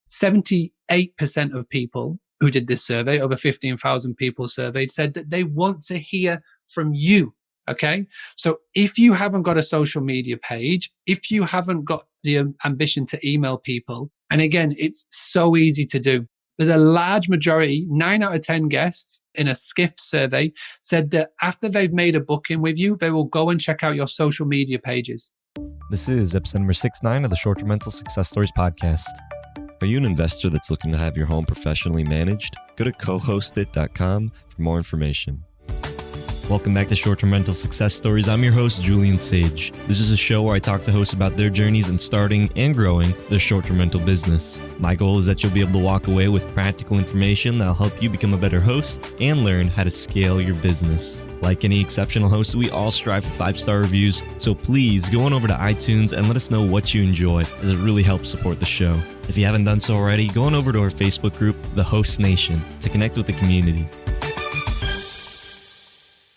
78% of people who did this survey, over 15,000 people surveyed, said that they want to hear from you. Okay. So if you haven't got a social media page, if you haven't got the ambition to email people, and again, it's so easy to do. There's a large majority, 9 out of 10 guests in a Skift survey said that after they've made a booking with you, they will go and check out your social media pages. This is episode number 69 of the Short-Term Rental Success Stories podcast. Are you an investor that's looking to have your home professionally managed? Go to cohostit.com for more information. Welcome back to Short-Term Rental Success Stories. I'm your host, Julian Sage. This is a show where I talk to hosts about their journeys in starting and growing their short-term rental business. My goal is that you'll be able to walk away with practical information that'll help you become a better host and learn how to scale your business. Like any exceptional host, we all strive for 5-star reviews, so please go on over to iTunes and let us know what you enjoy, as it really helps support the show. If you haven't done so already, go on over to our Facebook group, The Host Nation, to connect with the community.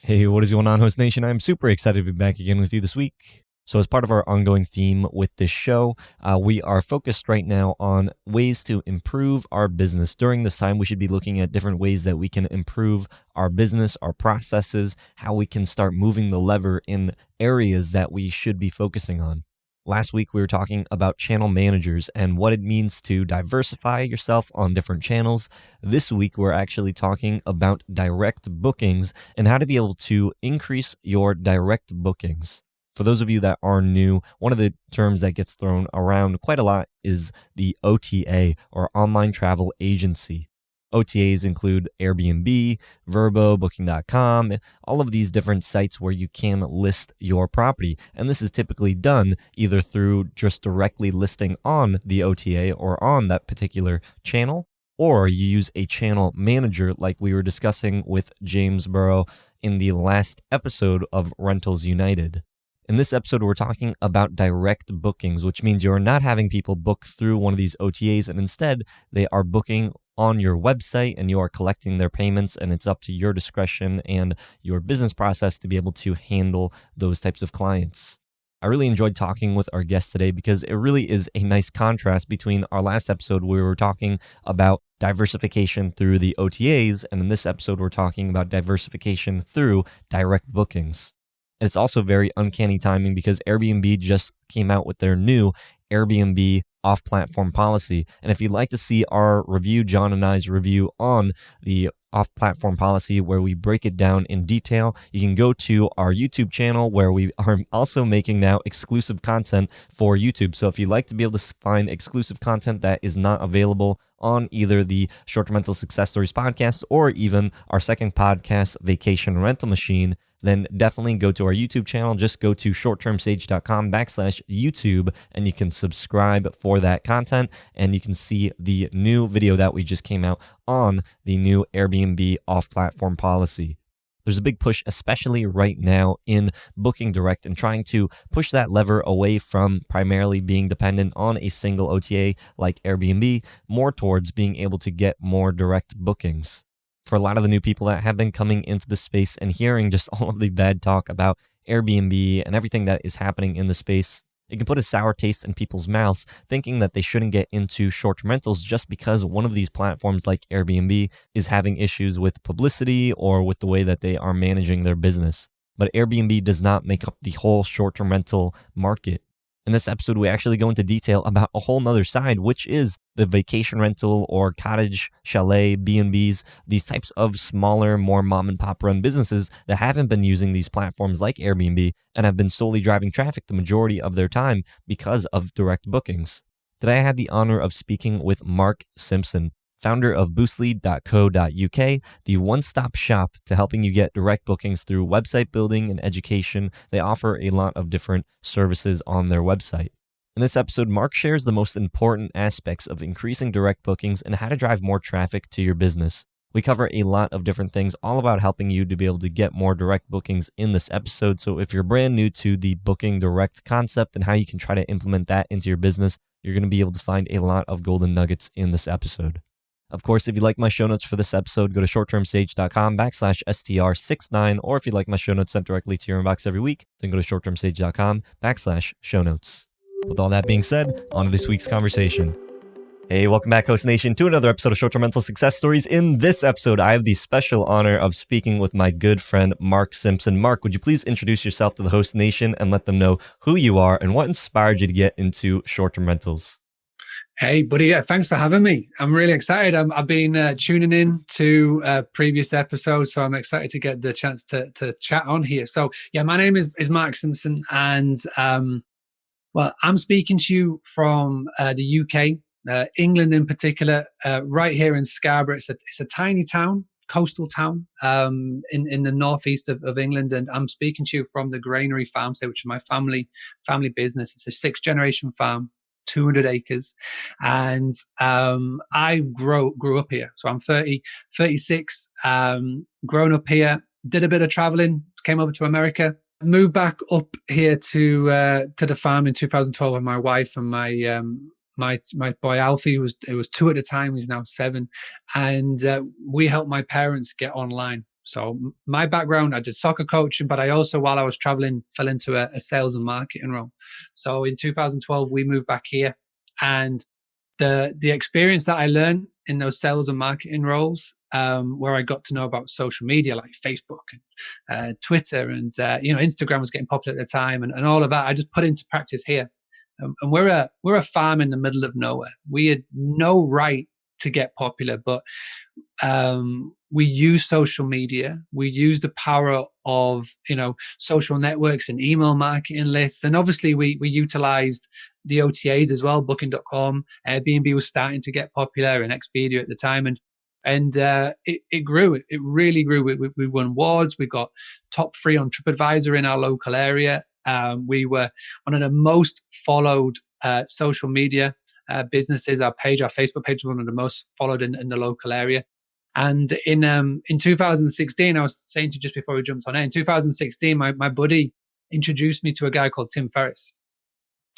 Hey, what is going on, Host Nation? I'm super excited to be back again with you this week. So as part of our ongoing theme with this show, we are focused right now on ways to improve our business. During this time, we should be looking at different ways that we can improve our business, our processes, how we can start moving the lever in areas that we should be focusing on. Last week, we were talking about channel managers and what it means to diversify yourself on different channels. This week, we're actually talking about direct bookings and how to be able to increase your direct bookings. For those of you that are new, one of the terms that gets thrown around quite a lot is the OTA, or online travel agency. OTAs include Airbnb, Vrbo, Booking.com, all of these different sites where you can list your property. And this is typically done either through just directly listing on the OTA or on that particular channel, or you use a channel manager like we were discussing with James Burrow in the last episode of Rentals United. In this episode, we're talking about direct bookings, which means you're not having people book through one of these OTAs, and instead they are booking on your website and you are collecting their payments, and it's up to your discretion and your business process to be able to handle those types of clients. I really enjoyed talking with our guest today because it really is a nice contrast between our last episode where we were talking about diversification through the OTAs, and in this episode, we're talking about diversification through direct bookings. It's also very uncanny timing because Airbnb just came out with their new Airbnb off-platform policy. And if you'd like to see our review, John and I's review on the off-platform policy where we break it down in detail, you can go to our YouTube channel where we are also making now exclusive content for YouTube. So if you'd like to be able to find exclusive content that is not available on either the Short-Term Rental Success Stories podcast or even our second podcast, Vacation Rental Machine, then definitely go to our YouTube channel. Just go to shorttermsage.com/YouTube and you can subscribe for that content, and you can see the new video that we just came out on the new Airbnb off-platform policy. There's a big push, especially right now in booking direct and trying to push that lever away from primarily being dependent on a single OTA like Airbnb, more towards being able to get more direct bookings. For a lot of the new people that have been coming into the space and hearing just all of the bad talk about Airbnb and everything that is happening in the space, it can put a sour taste in people's mouths, thinking that they shouldn't get into short-term rentals just because one of these platforms like Airbnb is having issues with publicity or with the way that they are managing their business. But Airbnb does not make up the whole short-term rental market. In this episode, we actually go into detail about a whole nother side, which is the vacation rental or cottage, chalet, B&Bs, these types of smaller, more mom and pop run businesses that haven't been using these platforms like Airbnb and have been solely driving traffic the majority of their time because of direct bookings. Today, I had the honor of speaking with Mark Simpson, founder of boostly.co.uk, the one-stop shop to helping you get direct bookings through website building and education. They offer a lot of different services on their website. In this episode, Mark shares the most important aspects of increasing direct bookings and how to drive more traffic to your business. We cover a lot of different things, all about helping you to be able to get more direct bookings in this episode. So if you're brand new to the booking direct concept and how you can try to implement that into your business, you're going to be able to find a lot of golden nuggets in this episode. Of course, if you like my show notes for this episode, go to shorttermsage.com/STR69, or if you'd like my show notes sent directly to your inbox every week, then go to shorttermsage.com/show notes. With all that being said, on to this week's conversation. Hey, welcome back, Host Nation, to another episode of Short-Term Mental Success Stories. In this episode, I have the special honor of speaking with my good friend, Mark Simpson. Mark, would you please introduce yourself to the Host Nation and let them know who you are and what inspired you to get into short-term rentals? Hey, buddy. Yeah, thanks for having me. I'm really excited. I've been tuning in to previous episodes, so I'm excited to get the chance to chat on here. So, yeah, my name is Mark Simpson, and well, I'm speaking to you from the UK, England in particular, right here in Scarborough. It's a tiny town, coastal town, in the northeast of England, and I'm speaking to you from the Granary Farmstead, which is my family business. It's a sixth generation farm. 200 acres, and I grew up here. So I'm 36, grown up here, did a bit of traveling, came over to America, moved back up here to the farm in 2012 with my wife and my boy Alfie. It was 2 at the time. He's now 7, and we helped my parents get online. So my background, I did soccer coaching, but I also, while I was traveling, fell into a sales and marketing role. So in 2012, we moved back here, and the experience that I learned in those sales and marketing roles, where I got to know about social media like Facebook and Twitter, and Instagram was getting popular at the time, and all of that, I just put into practice here. And we're a farm in the middle of nowhere. We had no right to get popular, but we use social media. We use the power of social networks and email marketing lists, and obviously we utilized the OTAs as well. Booking.com, Airbnb was starting to get popular, and Expedia at the time, and it grew. It really grew. We won awards. We got top 3 on TripAdvisor in our local area. We were one of the most followed social media businesses. Our Facebook page, was one of the most followed in the local area. And in 2016, I was saying to you just before we jumped on air, in 2016, my buddy introduced me to a guy called Tim Ferriss,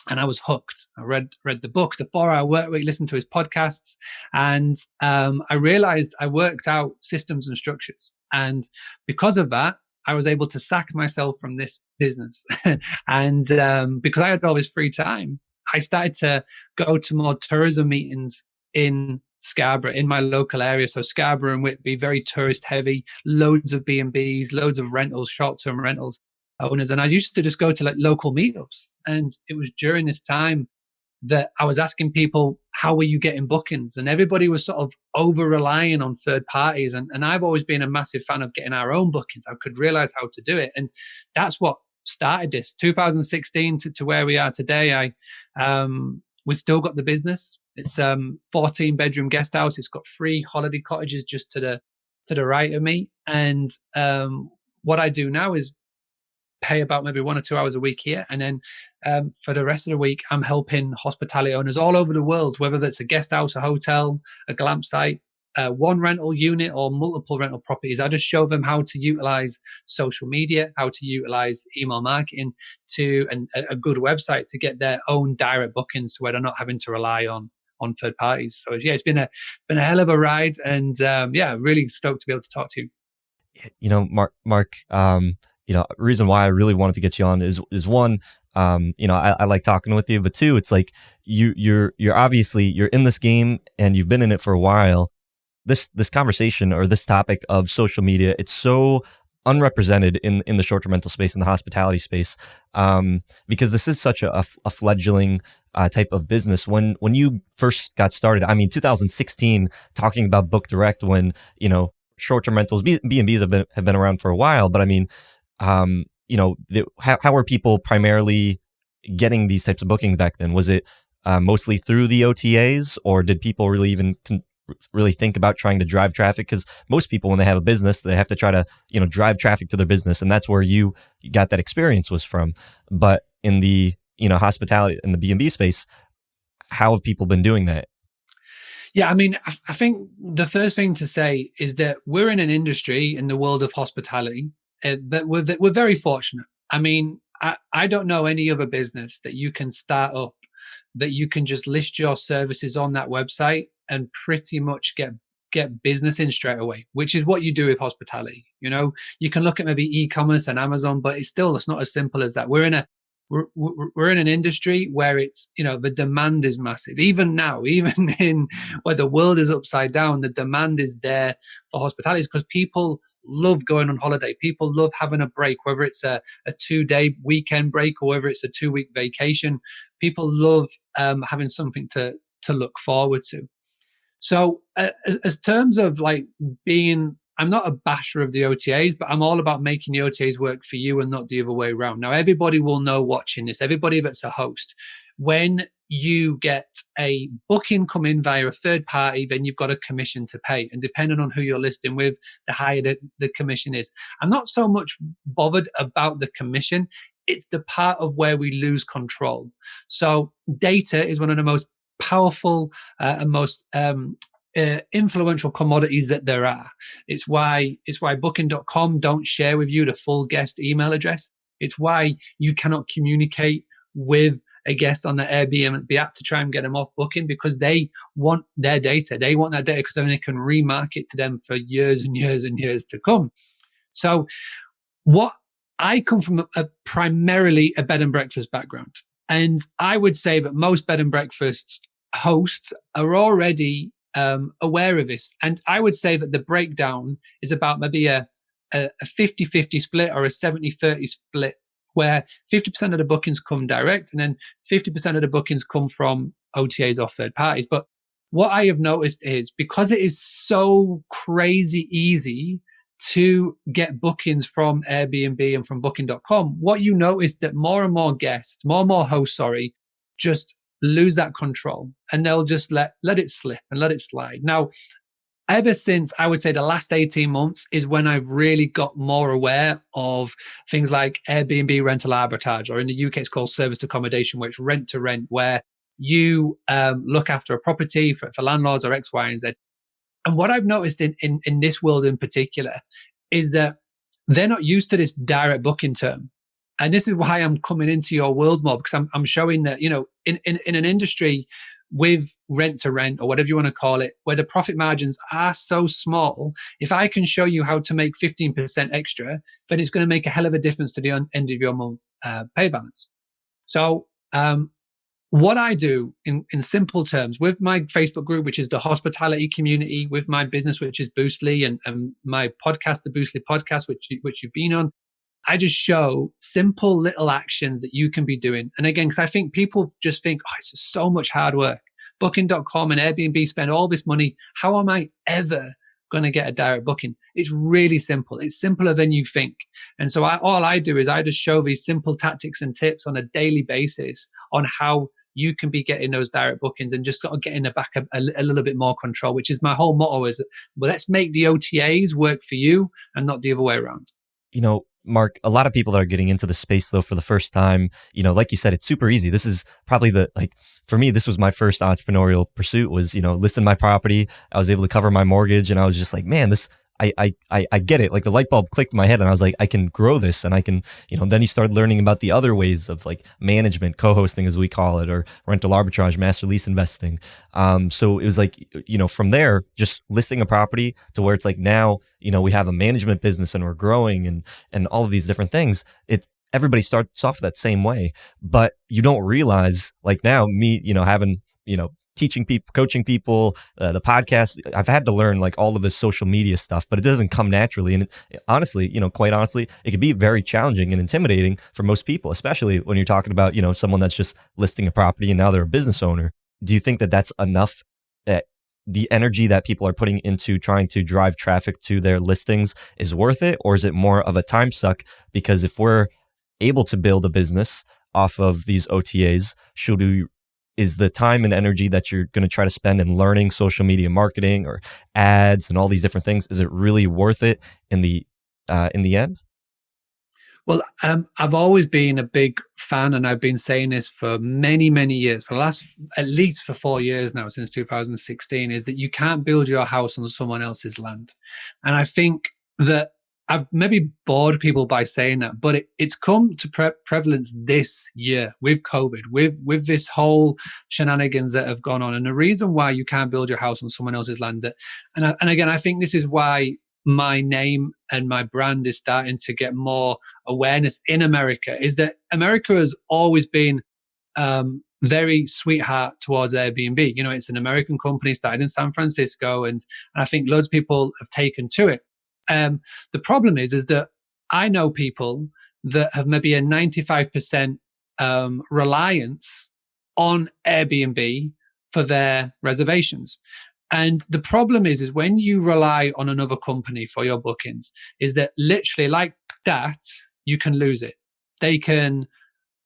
and I was hooked. I read the book, The 4-Hour Work Week, listened to his podcasts, and I realized I worked out systems and structures. And because of that, I was able to sack myself from this business. And because I had all this free time, I started to go to more tourism meetings in Scarborough, in my local area. So Scarborough and Whitby, very tourist heavy, loads of B&Bs, loads of rentals, short-term rentals owners. And I used to just go to like local meetups. And it was during this time that I was asking people, how were you getting bookings? And everybody was sort of over relying on third parties. And I've always been a massive fan of getting our own bookings. I could realize how to do it. And that's what started this 2016 to where we are today. We still got the business. It's 14 bedroom guest house. It's got 3 holiday cottages just to the right of me. And what I do now is pay about maybe 1 or 2 hours a week here, and then for the rest of the week, I'm helping hospitality owners all over the world, whether that's a guest house, a hotel, a glamp site, one rental unit, or multiple rental properties. I just show them how to utilize social media, how to utilize email marketing and a good website to get their own direct bookings, where they're not having to rely on third parties. So yeah, it's been a hell of a ride, and really stoked to be able to talk to you. Mark, reason why I really wanted to get you on is one, I like talking with you, but 2, it's like you're obviously you're in this game and you've been in it for a while. This conversation or this topic of social media, it's so unrepresented in the short-term rental space, in the hospitality space, because this is such a fledgling type of business. When you first got started, 2016, talking about Book Direct, when short-term rentals, B&Bs have been around for a while, but how were people primarily getting these types of bookings back then? Was it mostly through the OTAs, or did people really even really think about trying to drive traffic? Because most people, when they have a business, they have to try to drive traffic to their business, and that's where you got that experience was from. But in the hospitality, in the B&B space, how have people been doing that? Yeah, I think the first thing to say is that we're in an industry in the world of hospitality that we're very fortunate. I don't know any other business that you can start up, that you can just list your services on that website and pretty much get business in straight away, which is what you do with hospitality. You can look at maybe e-commerce and Amazon, but it's not as simple as that. We're in we're in an industry where it's, the demand is massive. Even now, even in where the world is upside down, the demand is there for hospitality because people love going on holiday. People love having a break, whether it's a 2-day weekend break or whether it's a 2-week vacation. People love having something to look forward to. So, as terms of like being, I'm not a basher of the OTAs, but I'm all about making the OTAs work for you and not the other way around. Now, everybody will know watching this, everybody that's a host, when you get a booking come in via a third party, then you've got a commission to pay. And depending on who you're listing with, the higher the commission is. I'm not so much bothered about the commission. It's the part of where we lose control. So data is one of the most powerful and most influential commodities that there are. It's why booking.com don't share with you the full guest email address. It's why you cannot communicate with a guest on the Airbnb app to try and get them off booking, because they want their data. They want that data because then they can remarket to them for years and years and years to come. So what I come from primarily a bed and breakfast background. And I would say that most bed and breakfast hosts are already aware of this. And I would say that the breakdown is about maybe a 50-50 split or a 70-30 split, where 50% of the bookings come direct and then 50% of the bookings come from OTAs or third parties. But what I have noticed is, because it is so crazy easy to get bookings from Airbnb and from booking.com, what you notice that more and more guests, more and more hosts, just lose that control and they'll just let it slip and let it slide. Now, ever since I would say the last 18 months is when I've really got more aware of things like Airbnb rental arbitrage, or in the UK it's called serviced accommodation, where it's rent to rent, where you look after a property for landlords or X, Y, and Z. And what I've noticed in this world in particular is that they're not used to this direct booking term. And this is why I'm coming into your world more, because I'm showing that, in an industry with rent to rent, or whatever you want to call it, where the profit margins are so small, if I can show you how to make 15% extra, then it's going to make a hell of a difference to the end of your month pay balance. So what I do in simple terms with my Facebook group, which is the hospitality community, with my business, which is Boostly, and my podcast, the Boostly podcast, which you've been on, I just show simple little actions that you can be doing. And again, because I think people just think, oh, it's just so much hard work. Booking.com and Airbnb spend all this money. How am I ever going to get a direct booking? It's really simple. It's simpler than you think. And so all I do is I just show these simple tactics and tips on a daily basis on how you can be getting those direct bookings and just got to get in the back a little bit more control, which is my whole motto is, well, let's make the OTAs work for you and not the other way around. Mark, a lot of people that are getting into the space though for the first time, like you said, it's super easy. This is probably for me, this was my first entrepreneurial pursuit, was, listing my property. I was able to cover my mortgage, and I was just like, man, I get it. Like the light bulb clicked in my head, and I was like, I can grow this, and I can, then you start learning about the other ways of like management, co-hosting as we call it, or rental arbitrage, master lease investing. So it was like, from there, just listing a property to where it's like now, we have a management business and we're growing and all of these different things. Everybody starts off that same way, but you don't realize, like now me, having, teaching people, coaching people, the podcast, I've had to learn like all of this social media stuff, but it doesn't come naturally. And honestly, quite honestly, it can be very challenging and intimidating for most people, especially when you're talking about, someone that's just listing a property and now they're a business owner. Do you think that that's enough, that the energy that people are putting into trying to drive traffic to their listings is worth it? Or is it more of a time suck? Because if we're able to build a business off of these OTAs, is the time and energy that you're going to try to spend in learning social media marketing or ads and all these different things, is it really worth it in the end? Well, I've always been a big fan, and I've been saying this for many, many years, for the last, at least for 4 years now, since 2016, is that you can't build your house on someone else's land. And I think that I've maybe bored people by saying that, but it's come to prevalence this year with COVID, with this whole shenanigans that have gone on. And the reason why you can't build your house on someone else's land, and again, I think this is why my name and my brand is starting to get more awareness in America is that America has always been very sweetheart towards Airbnb. You know, it's an American company started in San Francisco, and I think loads of people have taken to it. The problem is that I know people that have maybe a 95% reliance on Airbnb for their reservations. And the problem is when you rely on another company for your bookings, is that literally like that, you can lose it. They can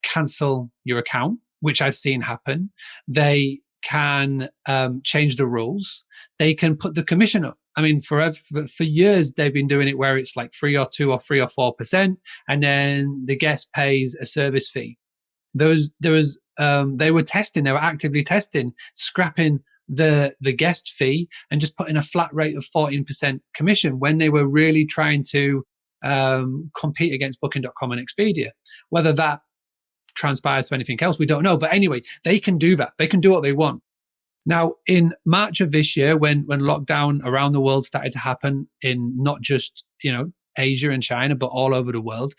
cancel your account, which I've seen happen. They can change the rules. They can put the commission up. I mean, for years they've been doing it where it's like 3 or 4%, and then the guest pays a service fee. They were testing. They were actively testing, scrapping the guest fee and just putting a flat rate of 14% commission when they were really trying to compete against Booking.com and Expedia. Whether that transpires to anything else, we don't know. But anyway, they can do that. They can do what they want. Now, in March of this year, when lockdown around the world started to happen in not just Asia and China, but all over the world,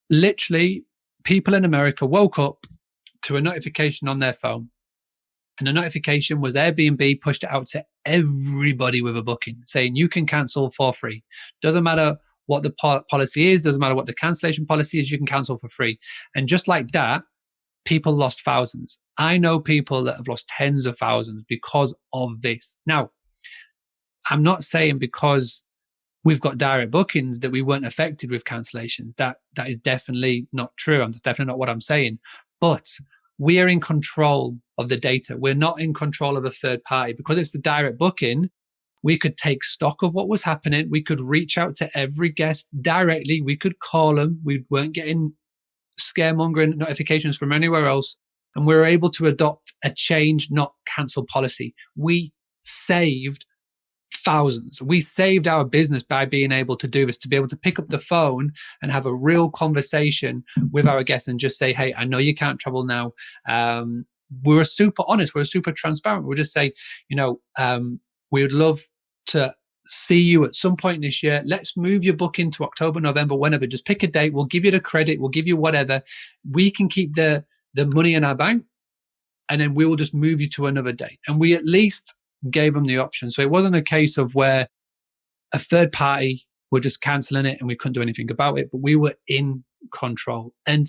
literally people in America woke up to a notification on their phone. And the notification was Airbnb pushed it out to everybody with a booking saying you can cancel for free. Doesn't matter what the policy is, doesn't matter what the cancellation policy is, you can cancel for free. And just like that, people lost thousands. I know people that have lost tens of thousands because of this. Now, I'm not saying because we've got direct bookings that we weren't affected with cancellations. That is definitely not true. That's definitely not what I'm saying. But we are in control of the data. We're not in control of a third party. Because it's the direct booking, we could take stock of what was happening. We could reach out to every guest directly. We could call them. We weren't getting scaremongering notifications from anywhere else. And we were able to adopt a change, not cancel policy. We saved thousands. We saved our business by being able to do this, to be able to pick up the phone and have a real conversation with our guests and just say, hey, I know you can't travel now. We're super honest. We're super transparent. We'll just say, we would love to see you at some point this year. Let's move your booking to October, November, whenever. Just pick a date. We'll give you the credit. We'll give you whatever. We can keep the money in our bank, and then we will just move you to another date. And we at least gave them the option. So it wasn't a case of where a third party were just canceling it and we couldn't do anything about it, but we were in control. And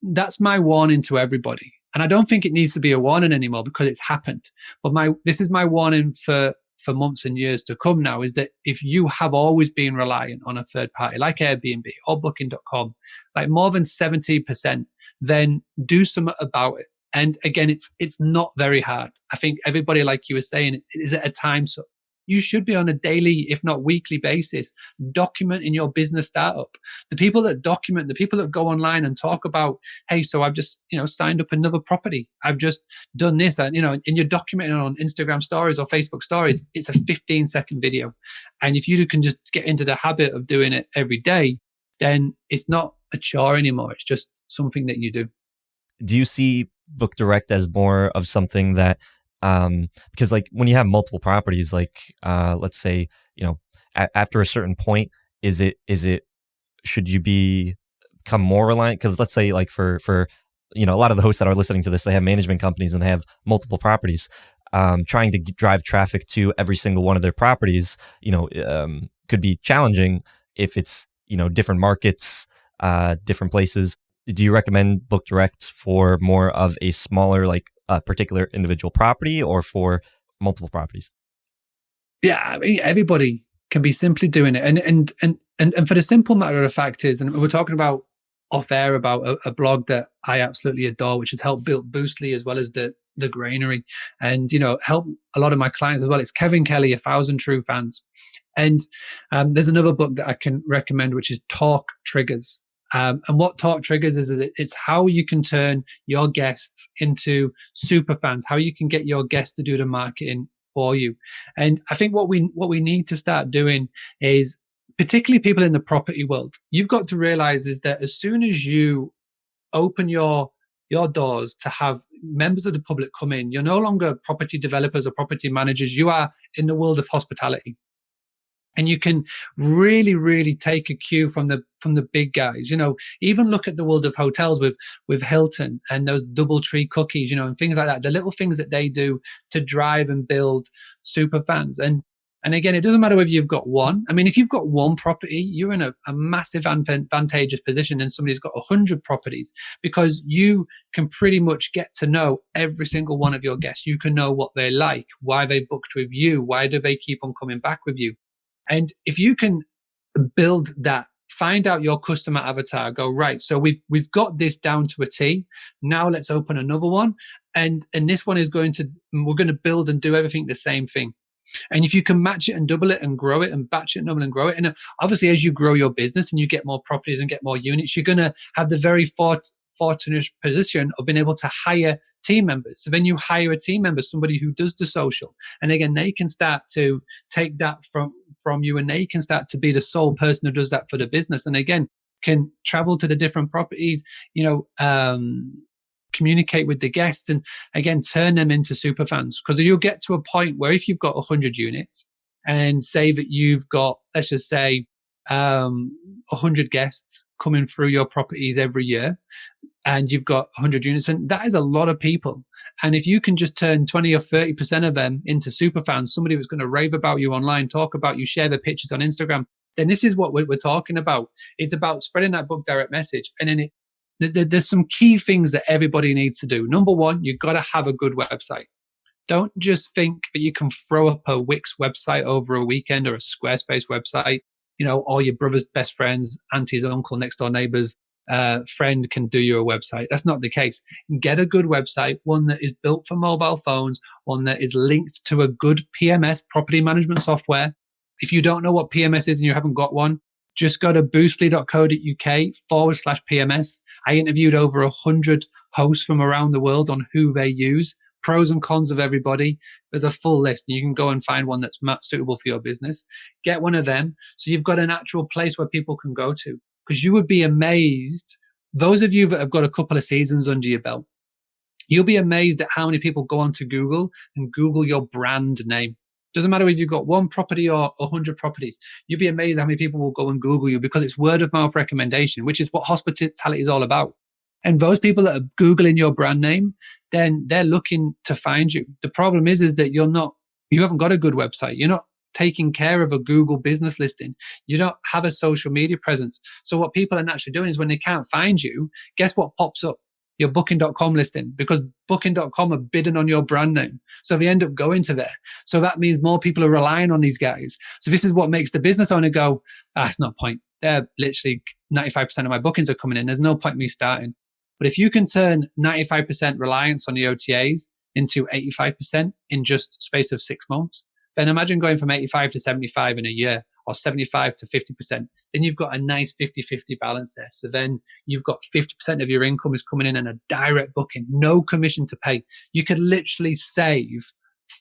that's my warning to everybody. And I don't think it needs to be a warning anymore because it's happened. But this is my warning for months and years to come now, is that if you have always been reliant on a third party like Airbnb or Booking.com, like more than 70%, then do something about it. And again, it's not very hard. I think everybody, like you were saying, it is at a time. So you should be on a daily, if not weekly basis, documenting your business startup. The people that document, the people that go online and talk about, hey, so I've just, signed up another property. I've just done this, and you're documenting on Instagram stories or Facebook stories. It's a 15-second video. And if you can just get into the habit of doing it every day, then it's not a chore anymore. It's just something that you do. Do you see Book Direct as more of something that, because like when you have multiple properties, like let's say, after a certain point, is it should you become more reliant? Because let's say like for a lot of the hosts that are listening to this, they have management companies and they have multiple properties. Trying to drive traffic to every single one of their properties, could be challenging if it's different markets, different places. Do you recommend Book Direct for more of a smaller, like a particular individual property, or for multiple properties? Yeah, I mean, everybody can be simply doing it, and for the simple matter of the fact is, and we're talking about off air about a blog that I absolutely adore, which has helped build Boostly as well as the Granary, and help a lot of my clients as well. It's Kevin Kelly, 1,000 True Fans, and there's another book that I can recommend, which is Talk Triggers. And what Talk Triggers is it's how you can turn your guests into super fans, how you can get your guests to do the marketing for you. And I think what we need to start doing is, particularly people in the property world, you've got to realize is that as soon as you open your doors to have members of the public come in, you're no longer property developers or property managers. You are in the world of hospitality. And you can really, really take a cue from the big guys. Even look at the world of hotels with Hilton and those DoubleTree cookies, and things like that. The little things that they do to drive and build super fans. And again, it doesn't matter whether you've got one. I mean, if you've got one property, you're in a massive advantageous position than somebody who's got 100 properties, because you can pretty much get to know every single one of your guests. You can know what they like, why they booked with you, why do they keep on coming back with you. And if you can build that, find out your customer avatar, go, right, so we've got this down to a T. Now let's open another one. And this one we're going to build and do everything the same thing. And if you can match it and double it and grow it and batch it and double and grow it, and obviously as you grow your business and you get more properties and get more units, you're going to have the very fortunate position of being able to hire team members. So then you hire a team member, somebody who does the social, and again, they can start to take that from you, and they can start to be the sole person who does that for the business. And again, can travel to the different properties, communicate with the guests, and again, turn them into super fans. Because you'll get to a point where if you've got 100 units and say that you've got, let's just say, 100 guests coming through your properties every year, and you've got 100 units, and that is a lot of people. And if you can just turn 20 or 30% of them into super fans, somebody who's going to rave about you online, talk about you, share their pictures on Instagram, then this is what we're talking about. It's about spreading that book direct message. And then there's some key things that everybody needs to do. Number one, you've got to have a good website. Don't just think that you can throw up a Wix website over a weekend, or a Squarespace website, or your brother's best friend's auntie's uncle, next door neighbor's friend can do you a website. That's not the case. Get a good website, one that is built for mobile phones, one that is linked to a good PMS, property management software. If you don't know what PMS is and you haven't got one, just go to boostly.co.uk/PMS. I interviewed over 100 hosts from around the world on who they use, pros and cons of everybody. There's a full list, and you can go and find one that's suitable for your business. Get one of them, so you've got an actual place where people can go to. Because you would be amazed, those of you that have got a couple of seasons under your belt, you'll be amazed at how many people go onto Google and Google your brand name. Doesn't matter if you've got one property or 100 properties. You'll be amazed how many people will go and Google you, because it's word of mouth recommendation, which is what hospitality is all about. And those people that are Googling your brand name, then they're looking to find you. The problem is that you haven't got a good website. You're not taking care of a Google business listing. You don't have a social media presence. So what people are naturally doing is, when they can't find you, guess what pops up? Your booking.com listing, because booking.com are bidding on your brand name. So they end up going to there. So that means more people are relying on these guys. So this is what makes the business owner go, it's no point. They're literally 95% of my bookings are coming in. There's no point me starting. But if you can turn 95% reliance on the OTAs into 85% in just space of 6 months, then imagine going from 85 to 75 in a year, or 75 to 50%. Then you've got a nice 50-50 balance there. So then you've got 50% of your income is coming in a direct booking, no commission to pay. You could literally save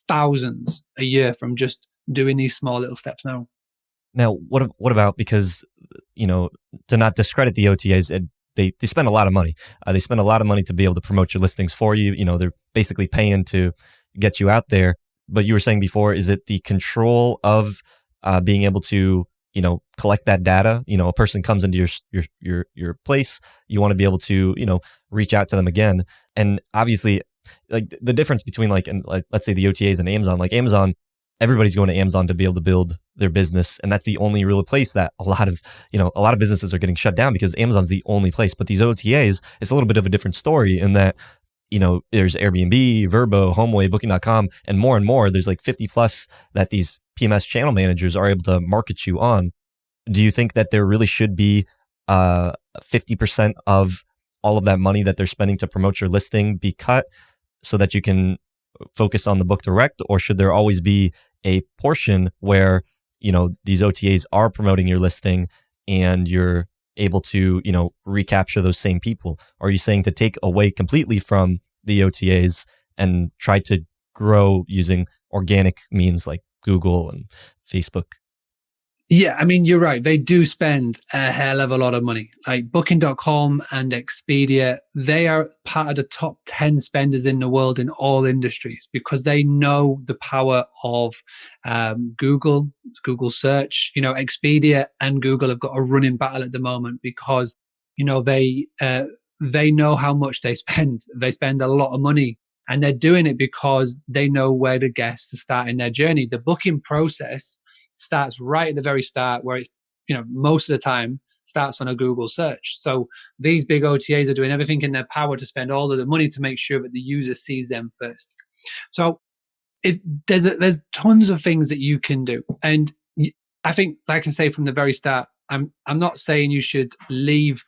thousands a year from just doing these small little steps now. Now, what about, because, to not discredit the OTAs, they spend a lot of money. They spend a lot of money to be able to promote your listings for you. They're basically paying to get you out there. But you were saying before, is it the control of being able to, collect that data? A person comes into your place, you want to be able to, reach out to them again. And obviously, like, the difference between let's say the OTAs and Amazon, like Amazon, everybody's going to Amazon to be able to build their business. And that's the only real place that a lot of businesses are getting shut down, because Amazon's the only place. But these OTAs, it's a little bit of a different story in that, there's Airbnb, Vrbo, HomeAway, Booking.com, and more. There's like 50 plus that these PMS channel managers are able to market you on. Do you think that there really should be 50% of all of that money that they're spending to promote your listing be cut so that you can focus on the book direct? Or should there always be a portion where, these OTAs are promoting your listing and you're able to, recapture those same people? Or are you saying to take away completely from the OTAs and try to grow using organic means like Google and Facebook? Yeah, I mean, you're right. They do spend a hell of a lot of money. Like Booking.com and Expedia, they are part of the top 10 spenders in the world in all industries because they know the power of Google search. Expedia and Google have got a running battle at the moment because, they know how much they spend. They spend a lot of money and they're doing it because they know where the guests are starting their journey. The booking process starts right at the very start where it, most of the time starts on a Google search. So these big OTAs are doing everything in their power to spend all of the money to make sure that the user sees them first. So there's tons of things that you can do. And I think, like I say from the very start, I'm not saying you should leave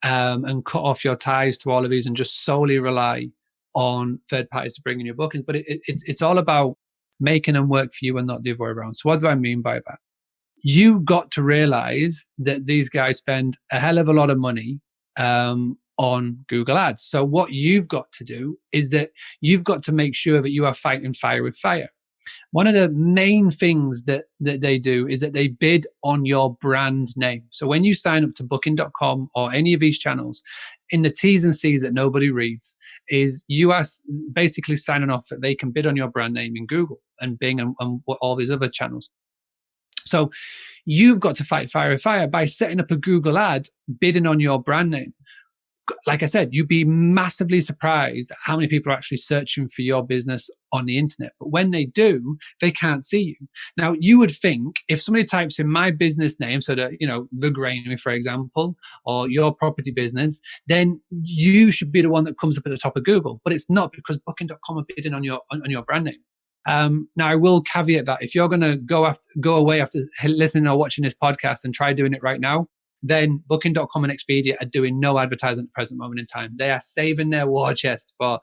and cut off your ties to all of these and just solely rely on third parties to bring in your bookings. But it's all about making them work for you and not the other way around. So what do I mean by that? You got to realize that these guys spend a hell of a lot of money on Google Ads. So what you've got to do is that you've got to make sure that you are fighting fire with fire. One of the main things that they do is that they bid on your brand name. So when you sign up to booking.com or any of these channels, in the T's and C's that nobody reads, is you are basically signing off that they can bid on your brand name in Google and Bing and all these other channels. So you've got to fight fire with fire by setting up a Google ad bidding on your brand name. Like I said, you'd be massively surprised at how many people are actually searching for your business on the internet. But when they do, they can't see you. Now, you would think if somebody types in my business name, so that, the granary, for example, or your property business, then you should be the one that comes up at the top of Google. But it's not, because booking.com are bidding on your brand name. Now, I will caveat that if you're going to go away after listening or watching this podcast and try doing it right now, then Booking.com and Expedia are doing no advertising at the present moment in time. They are saving their war chest for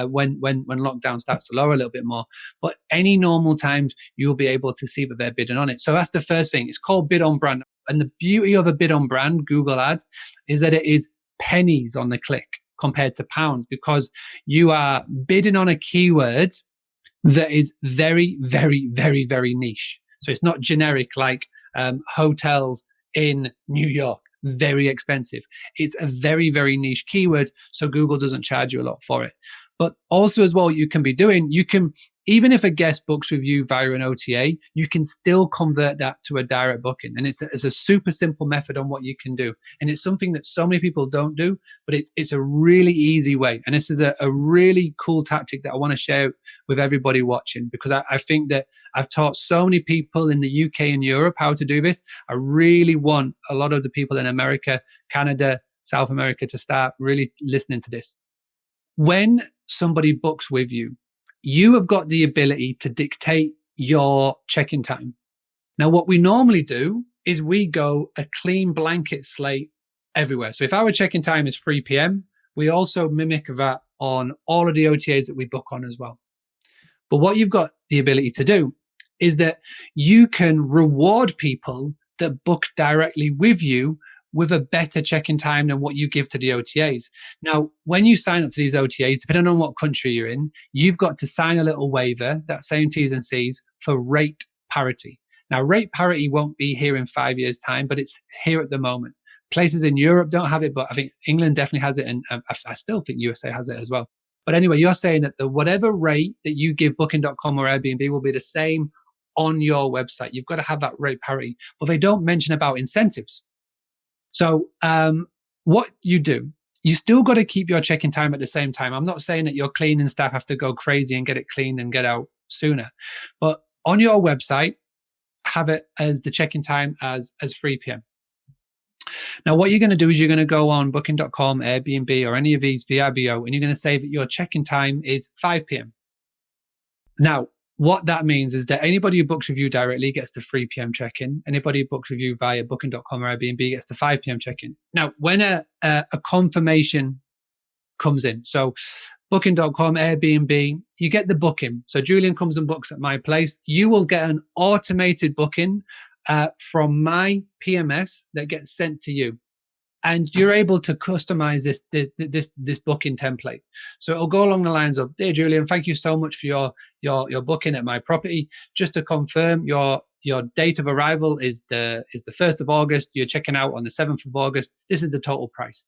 when lockdown starts to lower a little bit more. But any normal times, you'll be able to see that they're bidding on it. So that's the first thing. It's called bid on brand. And the beauty of a bid on brand, Google Ads, is that it is pennies on the click compared to pounds, because you are bidding on a keyword that is very, very, very, very niche. So it's not generic like hotels in New York, very expensive. It's a very, very niche keyword, so Google doesn't charge you a lot for it. But also as well, you can, even if a guest books with you via an OTA, you can still convert that to a direct booking. And it's a super simple method on what you can do. And it's something that so many people don't do, but it's a really easy way. And this is a really cool tactic that I want to share with everybody watching, because I think that I've taught so many people in the UK and Europe how to do this. I really want a lot of the people in America, Canada, South America to start really listening to this. When somebody books with you, you have got the ability to dictate your check-in time. Now, what we normally do is we go a clean blanket slate everywhere. So if our check-in time is 3 p.m., we also mimic that on all of the OTAs that we book on as well. But what you've got the ability to do is that you can reward people that book directly with you with a better check-in time than what you give to the OTAs. Now, when you sign up to these OTAs, depending on what country you're in, you've got to sign a little waiver, that same T's and C's, for rate parity. Now, rate parity won't be here in 5 years' time, but it's here at the moment. Places in Europe don't have it, but I think England definitely has it, and I still think USA has it as well. But anyway, you're saying that the whatever rate that you give Booking.com or Airbnb will be the same on your website. You've got to have that rate parity, but they don't mention about incentives. So what you do, you still got to keep your check-in time at the same time. I'm not saying that your cleaning staff have to go crazy and get it cleaned and get out sooner, but on your website, have it as the check-in time as 3 p.m. Now, what you're going to do is you're going to go on Booking.com, Airbnb, or any of these VRBO, and you're going to say that your check-in time is 5 p.m. Now, what that means is that anybody who books with you directly gets the 3 p.m. check-in. Anybody who books with you via Booking.com or Airbnb gets the 5 p.m. check-in. Now, when a confirmation comes in, so Booking.com, Airbnb, you get the booking. So Julian comes and books at my place. You will get an automated booking from my PMS that gets sent to you. And you're able to customize this booking template. So it'll go along the lines of, "Dear Julian, thank you so much for your booking at my property. Just to confirm, your date of arrival is the 1st of August. You're checking out on the 7th of August. This is the total price.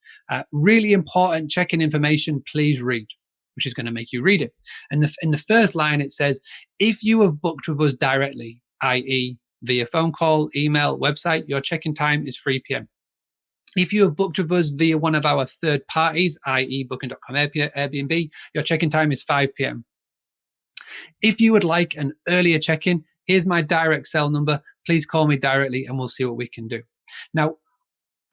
Really important check-in information. Please read," which is going to make you read it. And in the first line, it says, "If you have booked with us directly, i.e., via phone call, email, website, your check-in time is 3 p.m. If you have booked with us via one of our third parties, i.e., Booking.com, Airbnb, your check-in time is 5 p.m. If you would like an earlier check-in, here's my direct cell number. Please call me directly and we'll see what we can do." Now,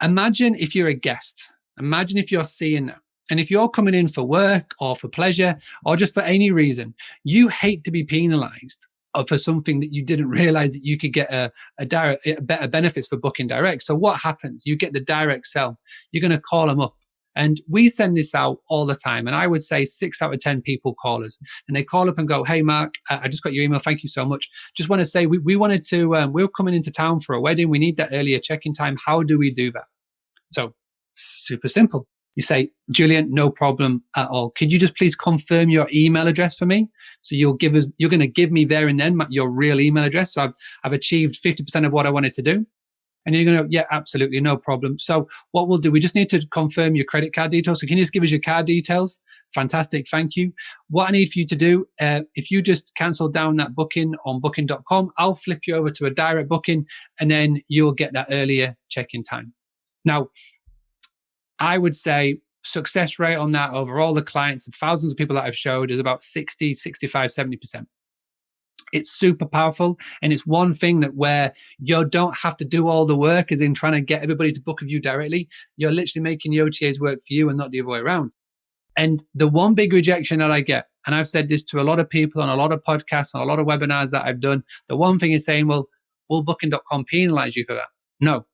imagine if you're a guest. Imagine if you're seeing that. And if you're coming in for work or for pleasure or just for any reason, you hate to be penalized for something that you didn't realize that you could get a better benefits for booking direct. So what happens? You get the direct cell. You're going to call them up. And we send this out all the time. And I would say 6 out of 10 people call us. And they call up and go, "Hey, Mark, I just got your email. Thank you so much. Just want to say we wanted to, we're coming into town for a wedding. We need that earlier check-in time. How do we do that?" So super simple. You say, "Julian, no problem at all. Could you just please confirm your email address for me?" So you're going to give me there and then your real email address. So I've achieved 50% of what I wanted to do. And you're going to, "Yeah, absolutely, no problem. So what we'll do, we just need to confirm your credit card details. So can you just give us your card details?" "Fantastic, thank you. What I need for you to do, if you just cancel down that booking on booking.com, I'll flip you over to a direct booking and then you'll get that earlier check-in time." Now, I would say success rate on that over all the clients, the thousands of people that I've showed, is about 60, 65, 70%. It's super powerful. And it's one thing that where you don't have to do all the work as in trying to get everybody to book with you directly. You're literally making the OTAs work for you and not the other way around. And the one big rejection that I get, and I've said this to a lot of people on a lot of podcasts and a lot of webinars that I've done, the one thing is saying, "Well, will Booking.com penalize you for that?" No,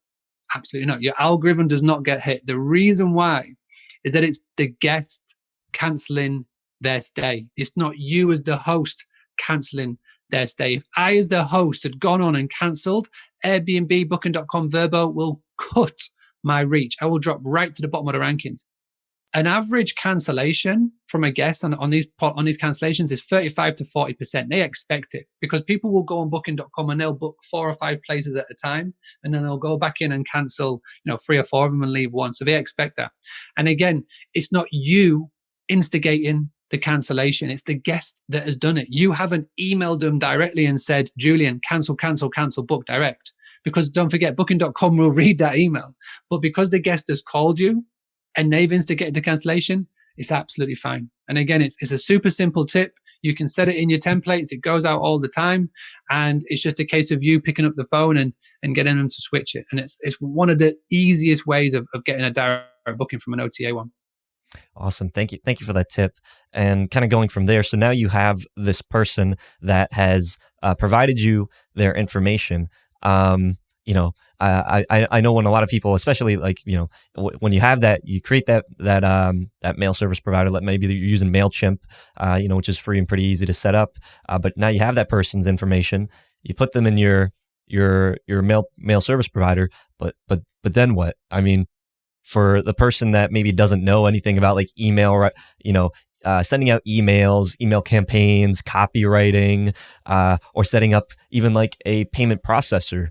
absolutely not. Your algorithm does not get hit. The reason why is that it's the guest canceling their stay. It's not you as the host canceling their stay. If I, as the host, had gone on and cancelled, Airbnb, Booking.com, Verbo will cut my reach. I will drop right to the bottom of the rankings. An average cancellation from a guest on these cancellations is 35 to 40%. They expect it because people will go on Booking.com and they'll book 4 or 5 places at a time, and then they'll go back in and cancel, 3 or 4 of them and leave one. So they expect that. And again, it's not you instigating the cancellation. It's the guest that has done it. You haven't emailed them directly and said, "Julian, cancel, book direct." Because don't forget, Booking.com will read that email. But because the guest has called you and they've instigated the cancellation, it's absolutely fine. And again, it's a super simple tip. You can set it in your templates. It goes out all the time. And it's just a case of you picking up the phone and getting them to switch it. And it's one of the easiest ways of getting a direct booking from an OTA one. Awesome. Thank you. Thank you for that tip. And kind of going from there. So now you have this person that has provided you their information. I know when a lot of people, especially when you have that, you create that mail service provider, like maybe you're using MailChimp, which is free and pretty easy to set up. But now you have that person's information, you put them in your mail service provider, but then what? I mean, for the person that maybe doesn't know anything about like email, sending out emails, email campaigns, copywriting, or setting up even like a payment processor.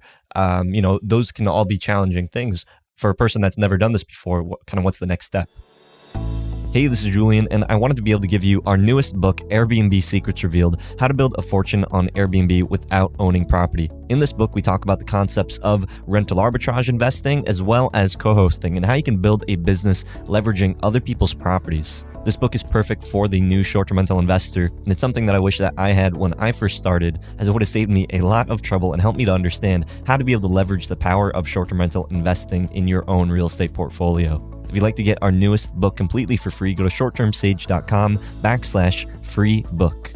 Those can all be challenging things for a person that's never done this before. What's the next step? Hey, this is Julian, and I wanted to be able to give you our newest book, Airbnb Secrets Revealed: How to Build a Fortune on Airbnb Without Owning Property. In this book, we talk about the concepts of rental arbitrage investing, as well as co-hosting, and how you can build a business leveraging other people's properties. This book is perfect for the new short-term rental investor, and it's something that I wish that I had when I first started, as it would have saved me a lot of trouble and helped me to understand how to be able to leverage the power of short-term rental investing in your own real estate portfolio. If you'd like to get our newest book completely for free, go to shorttermsage.com/free book.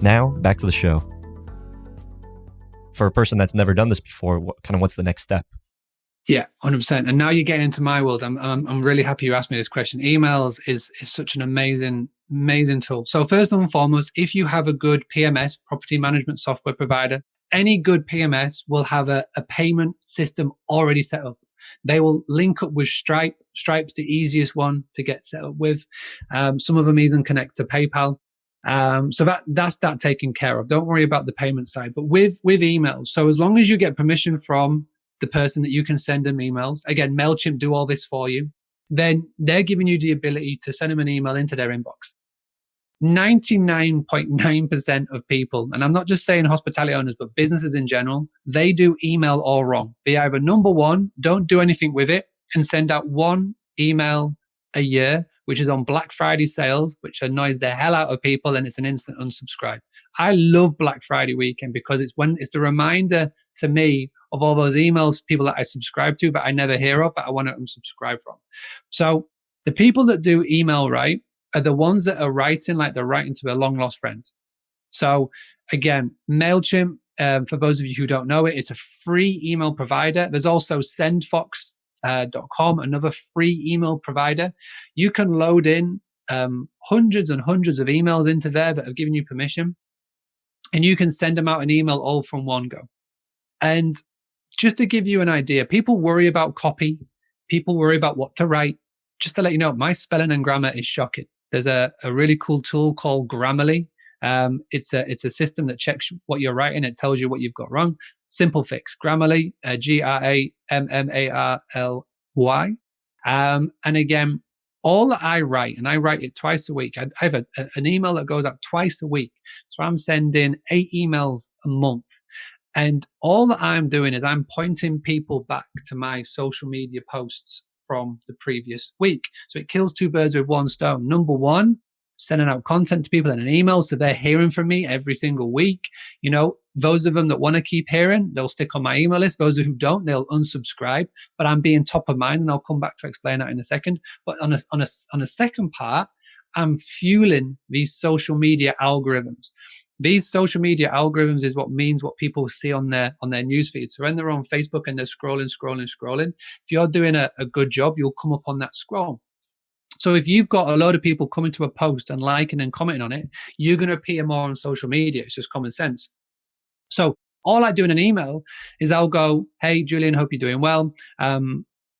Now, back to the show. For a person that's never done this before, what's the next step? Yeah, 100%. And now you're getting into my world. I'm really happy you asked me this question. Emails is such an amazing tool. So first and foremost, if you have a good PMS, property management software provider, any good PMS will have a payment system already set up. They will link up with Stripe. Stripe's the easiest one to get set up with. Some of them even connect to PayPal. So that's that taken care of. Don't worry about the payment side. But with emails, so as long as you get permission from the person that you can send them emails, again, MailChimp do all this for you, then they're giving you the ability to send them an email into their inbox. 99.9% of people, and I'm not just saying hospitality owners, but businesses in general, they do email all wrong. They either, number one, don't do anything with it and send out one email a year, which is on Black Friday sales, which annoys the hell out of people, and it's an instant unsubscribe. I love Black Friday weekend because it's the reminder to me of all those emails, people that I subscribe to, but I never hear of, but I want to unsubscribe from. So the people that do email right are the ones that are writing like they're writing to a long lost friend. So again, MailChimp, for those of you who don't know it, it's a free email provider. There's also sendfox.com, another free email provider. You can load in hundreds and hundreds of emails into there that have given you permission, and you can send them out an email all from one go. And just to give you an idea, people worry about copy, people worry about what to write. Just to let you know, my spelling and grammar is shocking. There's a really cool tool called Grammarly. It's a system that checks what you're writing. It tells you what you've got wrong. Simple fix. Grammarly, Grammarly. And again, all that I write, and I write it twice a week. I have an email that goes out twice a week. So I'm sending 8 emails a month. And all that I'm doing is I'm pointing people back to my social media posts from the previous week. So it kills 2 birds with one stone. Number one, sending out content to people in an email so they're hearing from me every single week. You know, those of them that want to keep hearing, they'll stick on my email list. Those who don't, they'll unsubscribe. But I'm being top of mind, and I'll come back to explain that in a second. But on a second part, I'm fueling these social media algorithms. These social media algorithms is what means what people see on their newsfeed. So when they're on Facebook and they're scrolling, if you're doing a good job, you'll come up on that scroll. So if you've got a load of people coming to a post and liking and commenting on it, you're going to appear more on social media. It's just common sense. So all I do in an email is I'll go, hey, Julian, hope you're doing well.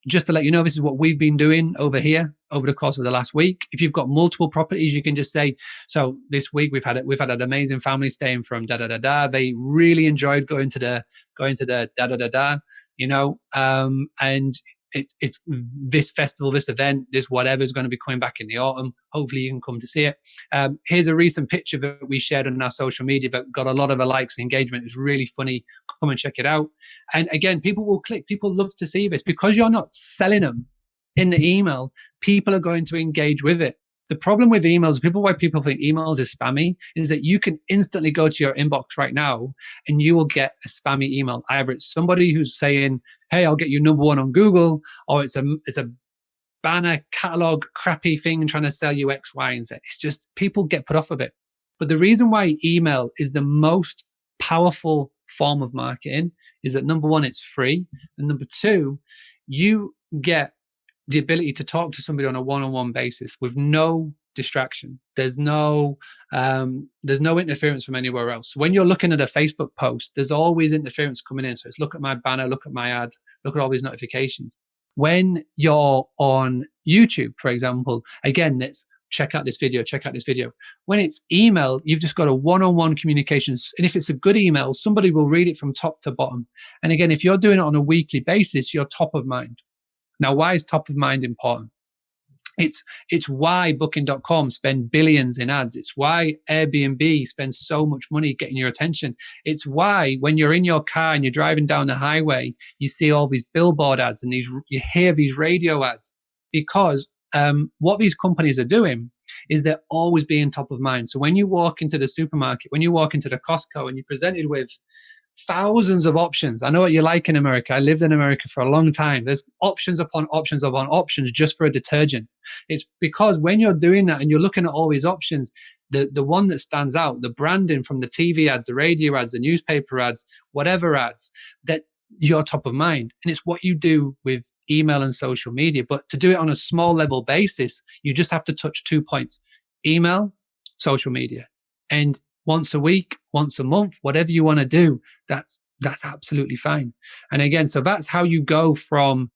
Just to let you know, this is what we've been doing over here over the course of the last week. If you've got multiple properties, you can just say, so this week we've had an amazing family staying from da da da da. They really enjoyed going to the da da da da, you know, and it's this festival, this event, this whatever is going to be coming back in the autumn. Hopefully you can come to see it. Here's a recent picture that we shared on our social media that got a lot of likes and engagement. It's really funny. Come and check it out. And again, people will click. People love to see this because you're not selling them in the email. People are going to engage with it. The problem with emails, why people think emails is spammy, is that you can instantly go to your inbox right now and you will get a spammy email. Either it's somebody who's saying, hey, I'll get you number one on Google, or it's a banner catalog crappy thing trying to sell you X, Y, and Z. It's just people get put off of it. But the reason why email is the most powerful form of marketing is that number one, it's free. And number two, you get the ability to talk to somebody on a one-on-one basis with no distraction. There's no interference from anywhere else. When you're looking at a Facebook post, there's always interference coming in. So it's look at my banner, look at my ad, look at all these notifications. When you're on YouTube, for example, again, it's check out this video. When it's email, you've just got a one-on-one communication. And if it's a good email, somebody will read it from top to bottom. And again, if you're doing it on a weekly basis, you're top of mind. Now, why is top of mind important? It's why Booking.com spend billions in ads. It's why Airbnb spends so much money getting your attention. It's why when you're in your car and you're driving down the highway, you see all these billboard ads and you hear these radio ads, because what these companies are doing is they're always being top of mind. So when you walk into the supermarket, when you walk into the Costco and you're presented with thousands of options. I know what you like in America. I lived in America for a long time. There's options upon options upon options just for a detergent. It's because when you're doing that and you're looking at all these options, the one that stands out, the branding from the TV ads, the radio ads, the newspaper ads, whatever ads, that you're top of mind. And it's what you do with email and social media. But to do it on a small level basis, you just have to touch 2 points: email, social media. And once a week, once a month, whatever you want to do, that's absolutely fine. And again, so that's how you go from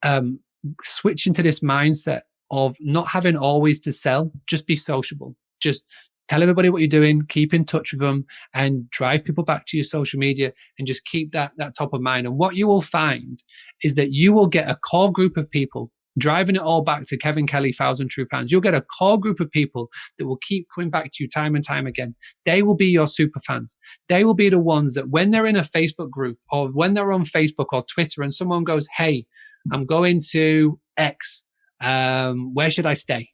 um, switch into this mindset of not having always to sell, just be sociable. Just tell everybody what you're doing, keep in touch with them, and drive people back to your social media, and just keep that top of mind. And what you will find is that you will get a core group of people, driving it all back to Kevin Kelly, Thousand True Fans. You'll get a core group of people that will keep coming back to you time and time again. They will be your super fans. They will be the ones that when they're in a Facebook group or when they're on Facebook or Twitter and someone goes, hey, I'm going to X, where should I stay?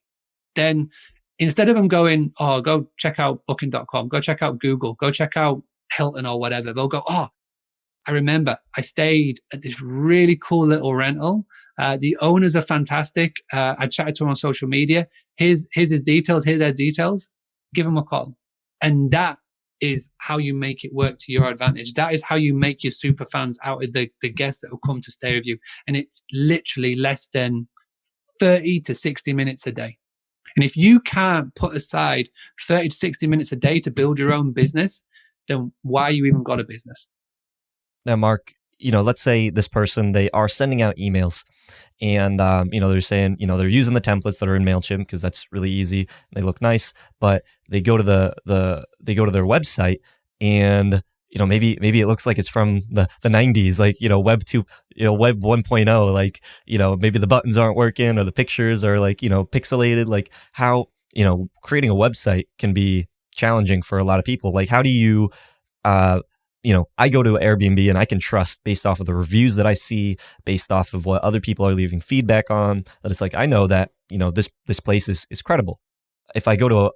Then instead of them going, oh, go check out booking.com, go check out Google, go check out Hilton or whatever, they'll go, oh, I remember I stayed at this really cool little rental. The owners are fantastic. I chatted to him on social media. Here's his details, here's their details. Give them a call. And that is how you make it work to your advantage. That is how you make your super fans out of the guests that will come to stay with you. And it's literally less than 30 to 60 minutes a day. And if you can't put aside 30 to 60 minutes a day to build your own business, then why you even got a business? Now, Mark, let's say this person, they are sending out emails and, they're saying, they're using the templates that are in MailChimp because that's really easy. They look nice, but they go to they go to their website and, maybe it looks like it's from the 90s, like, web 2, web 1.0, like, maybe the buttons aren't working or the pictures are like, pixelated, like how, creating a website can be challenging for a lot of people. Like, how do you, I go to Airbnb and I can trust based off of the reviews that I see, based off of what other people are leaving feedback on, that it's like, I know that, this place is credible. If I go to,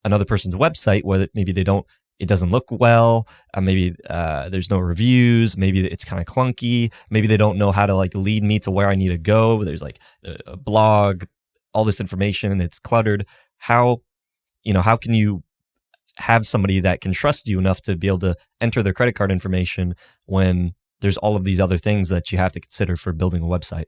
another person's website where maybe it doesn't look well, maybe there's no reviews, maybe it's kind of clunky, maybe they don't know how to like lead me to where I need to go. There's like a blog, all this information and it's cluttered. How can you have somebody that can trust you enough to be able to enter their credit card information when there's all of these other things that you have to consider for building a website?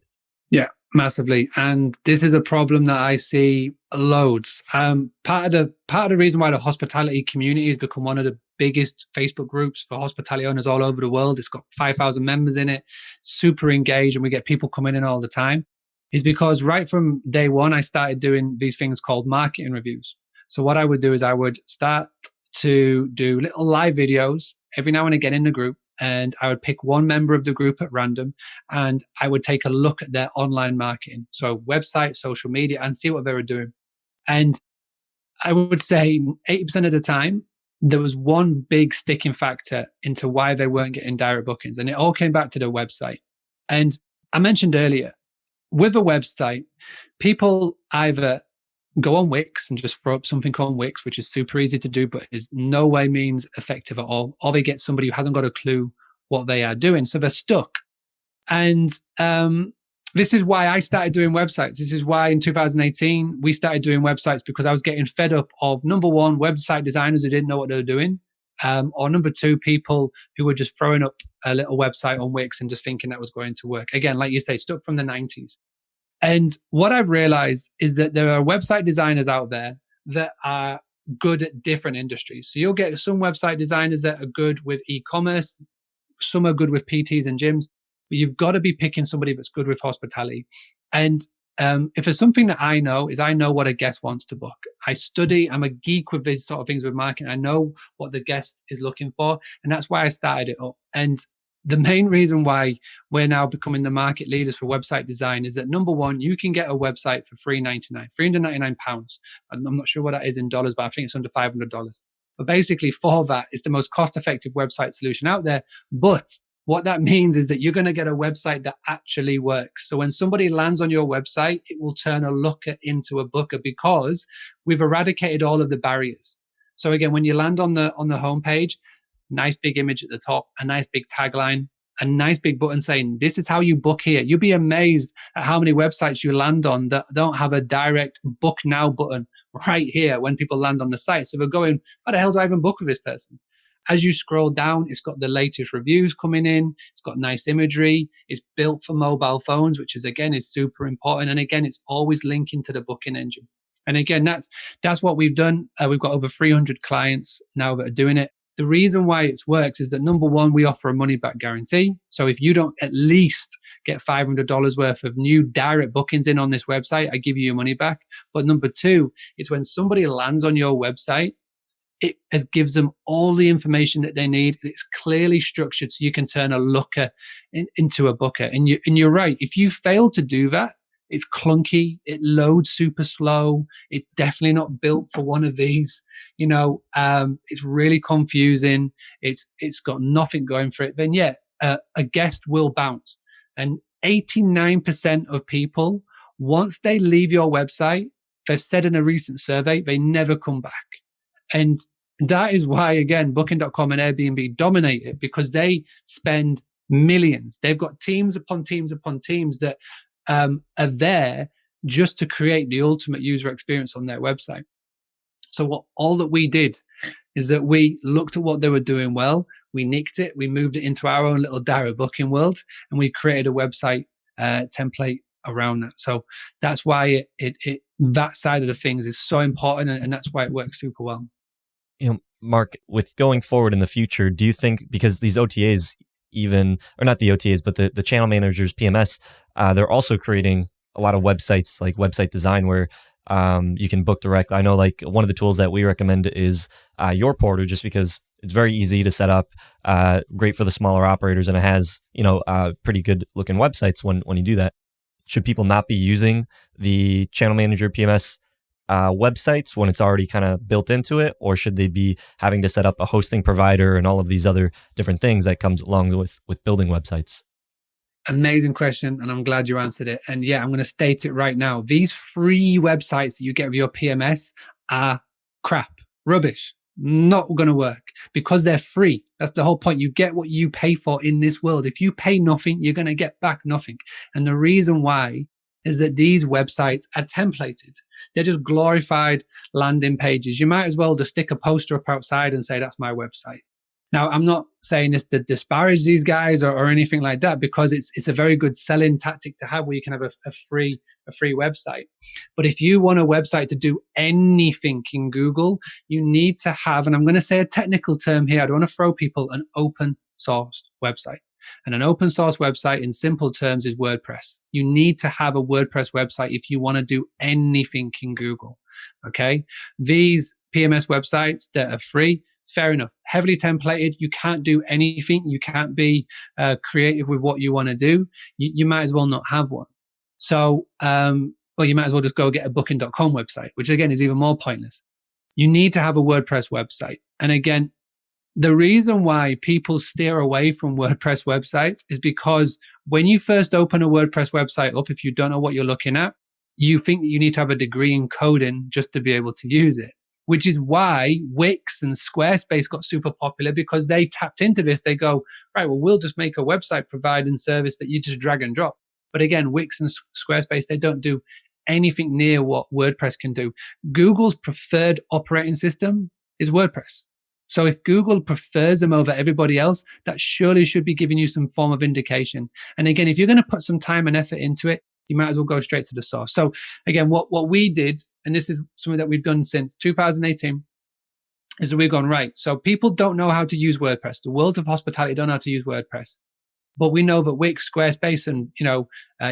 Yeah, massively. And this is a problem that I see loads. Part of the reason why the hospitality community has become one of the biggest Facebook groups for hospitality owners all over the world, it's got 5,000 members in it, super engaged, and we get people coming in all the time, is because right from day one, I started doing these things called marketing reviews. So what I would do is I would start to do little live videos every now and again in the group, and I would pick one member of the group at random, and I would take a look at their online marketing, so website, social media, and see what they were doing. And I would say 80% of the time, there was one big sticking factor into why they weren't getting direct bookings, and it all came back to their website. And I mentioned earlier, with a website, people either go on Wix and just throw up something on Wix, which is super easy to do, but is no way means effective at all. Or they get somebody who hasn't got a clue what they are doing. So they're stuck. And this is why I started doing websites. This is why in 2018, we started doing websites, because I was getting fed up of, number one, website designers who didn't know what they were doing. Or number two, people who were just throwing up a little website on Wix and just thinking that was going to work. Again, like you say, stuck from the 90s. And what I've realized is that there are website designers out there that are good at different industries. So you'll get some website designers that are good with e-commerce, some are good with PTs and gyms, but you've got to be picking somebody that's good with hospitality. And if there's something that I know, is I know what a guest wants to book. I study, I'm a geek with these sort of things with marketing. I know what the guest is looking for, and that's why I started it up. And the main reason why we're now becoming the market leaders for website design is that, number one, you can get a website for £399. I'm not sure what that is in dollars, but I think it's under $500. But basically, for that, it's the most cost-effective website solution out there. But what that means is that you're going to get a website that actually works. So when somebody lands on your website, it will turn a looker into a booker, because we've eradicated all of the barriers. So again, when you land on the homepage, nice big image at the top, a nice big tagline, a nice big button saying, this is how you book here. You'll be amazed at how many websites you land on that don't have a direct book now button right here when people land on the site. So they're going, how the hell do I even book with this person? As you scroll down, it's got the latest reviews coming in. It's got nice imagery. It's built for mobile phones, which is super important. And again, it's always linking to the booking engine. And again, that's what we've done. We've got over 300 clients now that are doing it. The reason why it works is that number one, we offer a money back guarantee. So if you don't at least get $500 worth of new direct bookings in on this website, I give you your money back. But number two, it's when somebody lands on your website, it gives them all the information that they need. It's clearly structured so you can turn a looker into a booker. And you're right. If you fail to do that, it's clunky. It loads super slow. It's definitely not built for one of these. It's really confusing. It's got nothing going for it. Then a guest will bounce. And 89% of people, once they leave your website, they've said in a recent survey, they never come back. And that is why, again, Booking.com and Airbnb dominate it, because they spend millions. They've got teams upon teams upon teams that are there just to create the ultimate user experience on their website. So all that we did is that we looked at what they were doing well, we nicked it, we moved it into our own little direct booking world, and we created a website template around that. So that's why it that side of the things is so important, and that's why it works super well. Mark, with going forward in the future, do you think, because these OTAs, even, or not the OTAs, but the channel managers, PMS, they're also creating a lot of websites, like website design, where you can book direct. I know, like, one of the tools that we recommend is Your Porter, just because it's very easy to set up, great for the smaller operators, and it has, pretty good looking websites when you do that. Should people not be using the channel manager PMS websites when it's already kind of built into it, or should they be having to set up a hosting provider and all of these other different things that comes along with building websites? Amazing question, and I'm glad you answered it. And I'm going to state it right now. These free websites that you get with your PMS are crap, rubbish, not going to work, because they're free. That's the whole point. You get what you pay for in this world. If you pay nothing, you're going to get back nothing. And the reason why is that these websites are templated. They're just glorified landing pages. You might as well just stick a poster up outside and say, that's my website. Now, I'm not saying this to disparage these guys or anything like that, because it's a very good selling tactic to have, where you can have a free website. But if you want a website to do anything in Google, you need to have, and I'm going to say a technical term here, I don't want to throw people, an open source website. And an open source website, in simple terms, is WordPress. You need to have a WordPress website if you want to do anything in Google. Okay. These PMS websites that are free, it's fair enough. Heavily templated. You can't do anything. You can't be creative with what you want to do. You might as well not have one. So, you might as well just go get a Booking.com website, which again is even more pointless. You need to have a WordPress website. And again, the reason why people steer away from WordPress websites is because when you first open a WordPress website up, if you don't know what you're looking at, you think that you need to have a degree in coding just to be able to use it, which is why Wix and Squarespace got super popular, because they tapped into this. They go, right, well, we'll just make a website providing service that you just drag and drop. But again, Wix and Squarespace, they don't do anything near what WordPress can do. Google's preferred operating system is WordPress. So if Google prefers them over everybody else, that surely should be giving you some form of indication. And again, if you're going to put some time and effort into it, you might as well go straight to the source. So again, what we did, and this is something that we've done since 2018, is that we've gone, right, so people don't know how to use WordPress. The world of hospitality don't know how to use WordPress. But we know that Wix, Squarespace, and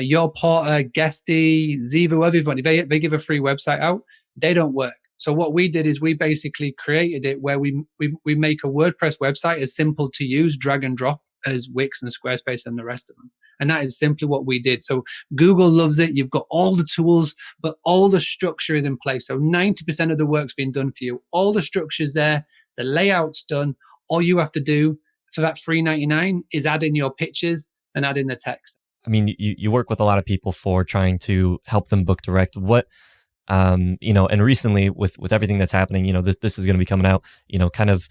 Your Porter, Guesty, Ziva, everybody, they give a free website out. They don't work. So what we did is we basically created it where we make a WordPress website as simple to use, drag and drop, as Wix and Squarespace and the rest of them. And that is simply what we did. So Google loves it. You've got all the tools, but all the structure is in place. So 90% of the work's been done for you. All the structure's there. The layout's done. All you have to do for that $3.99 is add in your pictures and add in the text. I mean, you work with a lot of people for trying to help them book direct. What, and recently with everything that's happening, this is going to be coming out, kind of,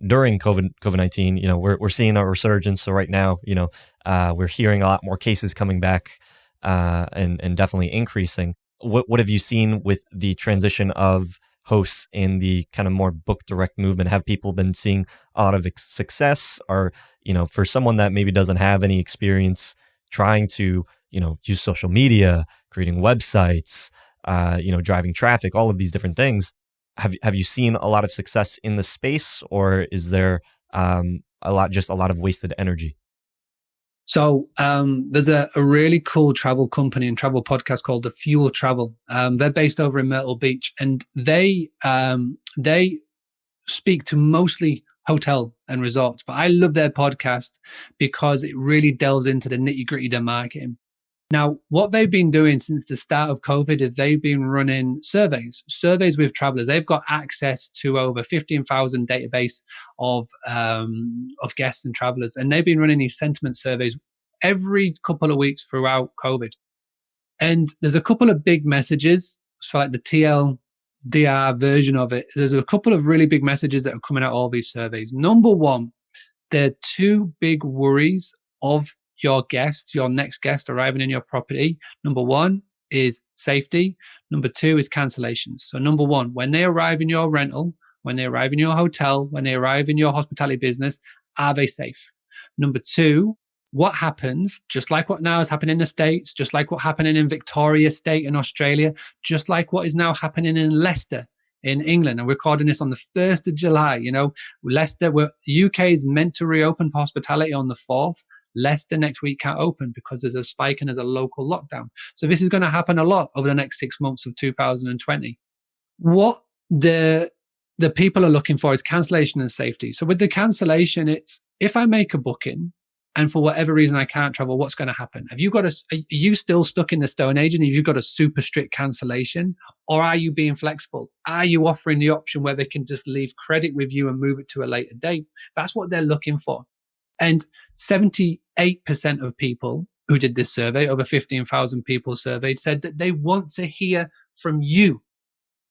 during COVID-19, we're seeing a resurgence. So right now, we're hearing a lot more cases coming back, and definitely increasing. What have you seen with the transition of hosts in the kind of more book direct movement? Have people been seeing a lot of success? Or, for someone that maybe doesn't have any experience trying to, use social media, creating websites, driving traffic, all of these different things, Have you seen a lot of success in the space, or is there a lot of wasted energy? So there's a really cool travel company and travel podcast called The Fuel Travel. They're based over in Myrtle Beach, and they speak to mostly hotel and resorts. But I love their podcast because it really delves into the nitty gritty of their marketing. Now, what they've been doing since the start of COVID is they've been running surveys with travelers. They've got access to over 15,000 database of guests and travelers, and they've been running these sentiment surveys every couple of weeks throughout COVID. And there's a couple of big messages for like the TLDR version of it. There's a couple of really big messages that are coming out of all these surveys. Number one, there are two big worries of your guest, your next guest arriving in your property. Number one is safety. Number two is cancellations. So number one, when they arrive in your rental, when they arrive in your hotel, when they arrive in your hospitality business, are they safe? Number two, what happens, just like what now is happening in the States, just like what happened in Victoria State in Australia, just like what is now happening in Leicester in England. And we're recording this on the 1st of July. Leicester, UK is meant to reopen for hospitality on the 4th. Leicester next week can't open because there's a spike and there's a local lockdown. So this is going to happen a lot over the next 6 months of 2020. What the people are looking for is cancellation and safety. So with the cancellation, it's if I make a booking and for whatever reason I can't travel, what's going to happen? Are you still stuck in the Stone Age and have you got a super strict cancellation? Or are you being flexible? Are you offering the option where they can just leave credit with you and move it to a later date? That's what they're looking for. And 78% of people who did this survey, over 15,000 people surveyed, said that they want to hear from you.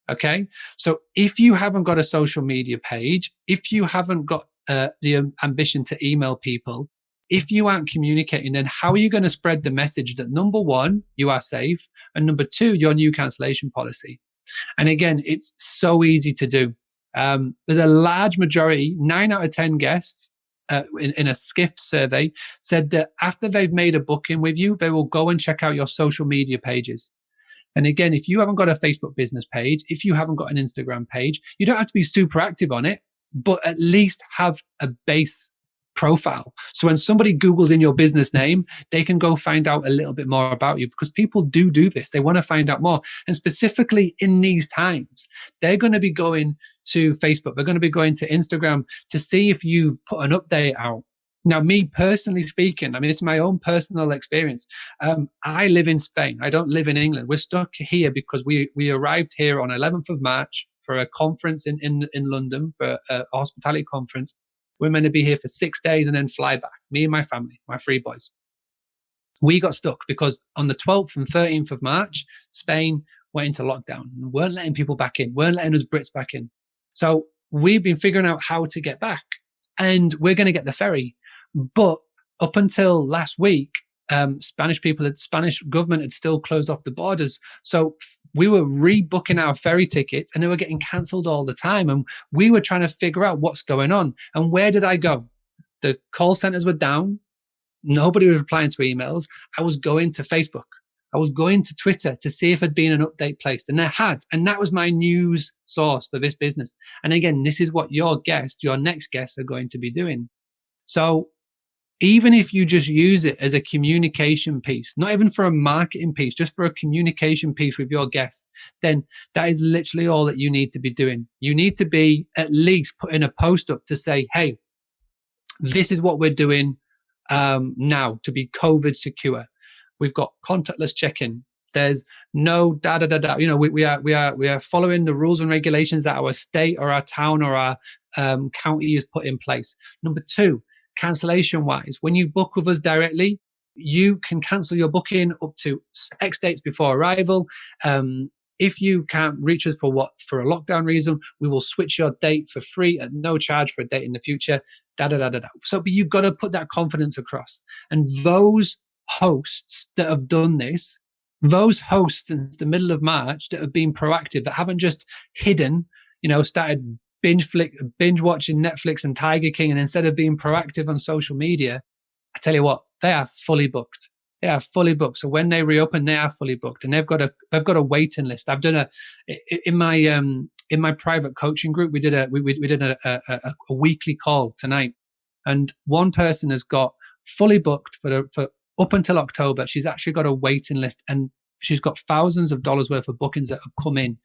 Okay. So if you haven't got a social media page, if you haven't got the ambition to email people, if you aren't communicating, then how are you going to spread the message that number one, you are safe, and number two, your new cancellation policy? And again, it's so easy to do. There's a large majority, 9 out of 10 guests in a Skift survey said that after they've made a booking with you, they will go and check out your social media pages. And again, if you haven't got a Facebook business page, if you haven't got an Instagram page, you don't have to be super active on it, but at least have a base profile. So when somebody Googles in your business name, they can go find out a little bit more about you, because people do this. They want to find out more. And specifically in these times, they're going to be going to Facebook. They're going to be going to Instagram to see if you've put an update out. Now, me personally speaking, I mean, it's my own personal experience. I live in Spain. I don't live in England. We're stuck here because we arrived here on 11th of March for a conference in London, for a hospitality conference. We're meant to be here for 6 days and then fly back. Me and my family, my 3 boys. We got stuck because on the 12th and 13th of March, Spain went into lockdown and weren't letting people back in, weren't letting us Brits back in. So we've been figuring out how to get back, and we're going to get the ferry. But up until last week, Spanish government had still closed off the borders. So we were rebooking our ferry tickets and they were getting cancelled all the time. And we were trying to figure out what's going on. And where did I go? The call centers were down. Nobody was replying to emails. I was going to Facebook. I was going to Twitter to see if there'd been an update placed, and there had. And that was my news source for this business. And again, this is what your next guests are going to be doing. So even if you just use it as a communication piece, not even for a marketing piece, just for a communication piece with your guests, then that is literally all that you need to be doing. You need to be at least putting a post up to say, hey, this is what we're doing now to be COVID secure. We've got contactless check-in. There's no we are following the rules and regulations that our state or our town or our county has put in place. Number two, cancellation wise, when you book with us directly, you can cancel your booking up to X dates before arrival. If you can't reach us for a lockdown reason, we will switch your date for free at no charge for a date in the future. So, but you've got to put that confidence across. And those hosts that have done this, those hosts since the middle of March that have been proactive, that haven't just hidden, started binge watching Netflix and Tiger King, and instead of being proactive on social media, I tell you what, they are fully booked. They are fully booked. So when they reopen, they are fully booked, and they've got a waiting list. I've done in in my private coaching group, we did a weekly call tonight, and one person has got fully booked for up until October. She's actually got a waiting list, and she's got thousands of dollars worth of bookings that have come in.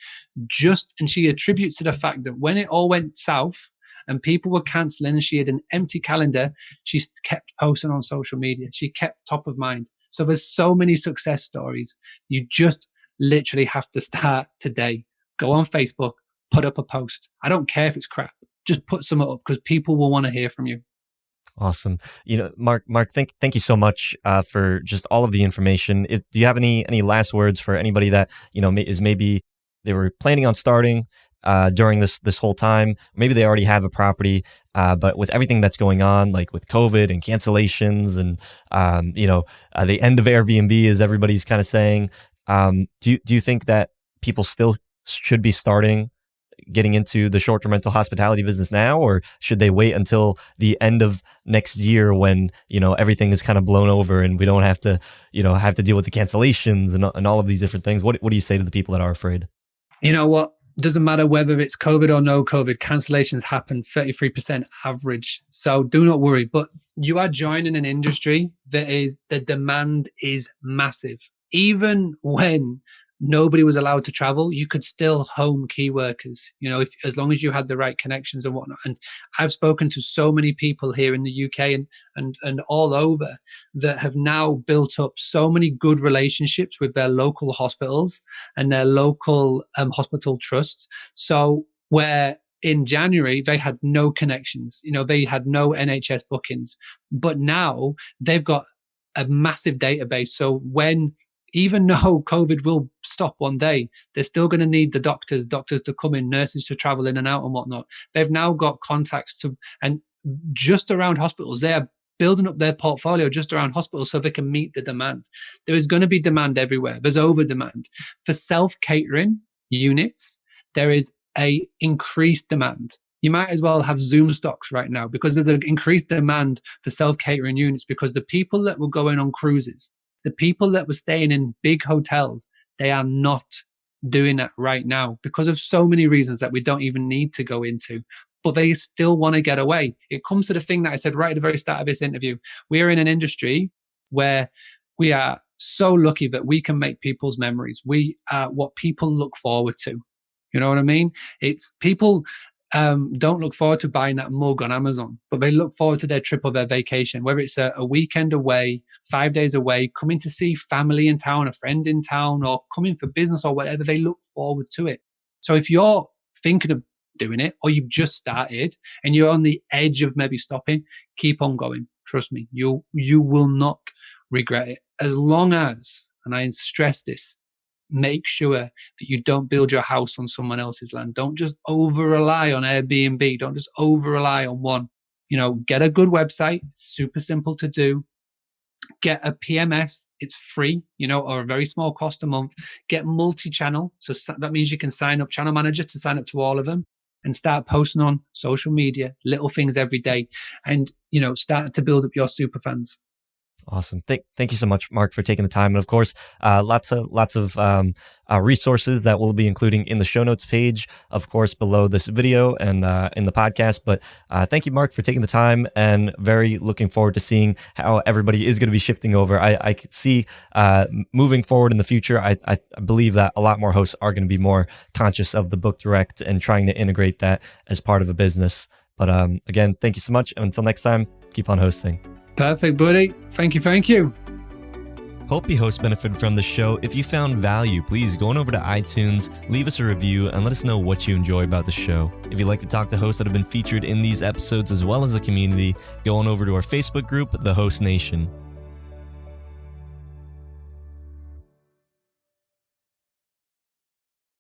And she attributes to the fact that when it all went south and people were canceling and she had an empty calendar, she kept posting on social media. She kept top of mind. So there's so many success stories. You just literally have to start today. Go on Facebook, put up a post. I don't care if it's crap. Just put something up, because people will want to hear from you. Awesome. Mark, thank you so much for just all of the information. Do you have any last words for anybody that, is maybe they were planning on starting during this whole time? Maybe they already have a property, but with everything that's going on, like with COVID and cancellations and, the end of Airbnb, as everybody's kind of saying, do you think that people still should be getting into the short-term rental hospitality business now, or should they wait until the end of next year when, everything is kind of blown over and we don't have to deal with the cancellations and all of these different things? What do you say to the people that are afraid? You know what? Doesn't matter whether it's COVID or no COVID, cancellations happen 33% average. So do not worry. But you are joining an industry the demand is massive. Even when nobody was allowed to travel, you could still home key workers, as long as you had the right connections and whatnot. And I've spoken to so many people here in the UK and all over that have now built up so many good relationships with their local hospitals and their local hospital trusts. So where in January they had no connections, they had no NHS bookings, but now they've got a massive database. So even though COVID will stop one day, they're still going to need the doctors to come in, nurses to travel in and out and whatnot. They've now got contacts and just around hospitals. They are building up their portfolio just around hospitals so they can meet the demand. There is going to be demand everywhere. There's over demand. For self-catering units, there is a increased demand. You might as well have Zoom stocks right now, because there's an increased demand for self-catering units, because the people that were going on cruises, the people that were staying in big hotels, they are not doing that right now because of so many reasons that we don't even need to go into. But they still want to get away. It comes to the thing that I said right at the very start of this interview. We are in an industry where we are so lucky that we can make people's memories. We are what people look forward to. You know what I mean? It's people don't look forward to buying that mug on Amazon, but they look forward to their trip or their vacation, whether it's a weekend away, 5 days away, coming to see family in town, a friend in town, or coming for business or whatever. They look forward to it. So if you're thinking of doing it, or you've just started and you're on the edge of maybe stopping, keep on going. Trust me, you will not regret it. As long as, and I stress this, make sure that you don't build your house on someone else's land. Don't just over rely on Airbnb. Don't just over rely on one. Get a good website. It's super simple to do. Get a PMS. It's free, or a very small cost a month. Get multi-channel. So that means you can sign up channel manager to sign up to all of them and start posting on social media, little things every day, and, start to build up your super fans. Awesome. Thank you so much, Mark, for taking the time. And of course, lots of resources that we'll be including in the show notes page, of course, below this video and in the podcast. But thank you, Mark, for taking the time, and very looking forward to seeing how everybody is going to be shifting over. I could see moving forward in the future, I believe that a lot more hosts are going to be more conscious of the book direct and trying to integrate that as part of a business. But again, thank you so much. And until next time, keep on hosting. Perfect, buddy. Thank you. Hope you hosts benefited from the show. If you found value, please go on over to iTunes, leave us a review, and let us know what you enjoy about the show. If you'd like to talk to hosts that have been featured in these episodes as well as the community, go on over to our Facebook group, The Host Nation.